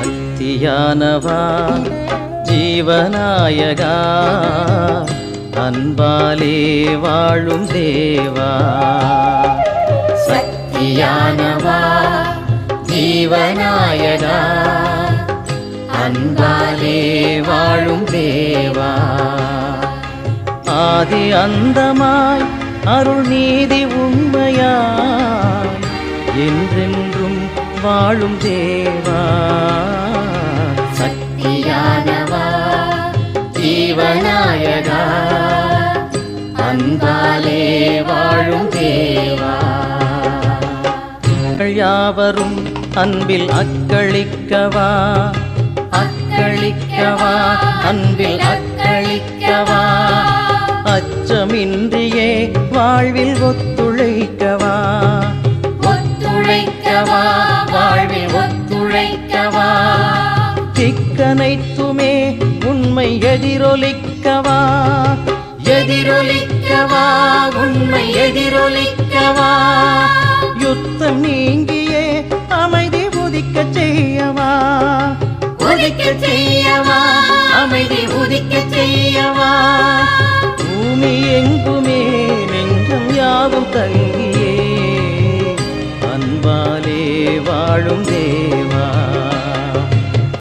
சக்தியானவா ஜீவநாயகா அன்பாலே வாழும் தேவா. சக்தியானவா ஜீவநாயகா அன்பாலே வாழும் தேவா. ஆதி அந்தமாய் அருள் நீதி உண்மையாய் என்றென்றும் வாழும் தேவா. சக்தியானவா ஜீவநாயகா அன்பாலே வாழும் தேவா. யாவரும் அன்பில் அக்களிக்கவா அக்களிக்கவா அன்பில் அக்களிக்கவா. அச்சமின்றியே வாழ்வில் ஒத்துழைக்கவா ஒத்துழைக்கவா வாழ்வில் ஒத்துழைக்கவா. திக்கனைத்துமே உண்மை எதிரொலிக்கவா எதிரொலிக்கவா உண்மை எதிரொலிக்கவா. யுத்தம் நீங்கியே அமைதி உதிக்க செய்யவா உதிக்க செய்யவா அமைதி உதிக்க செய்யவா. பூமி எங்குமே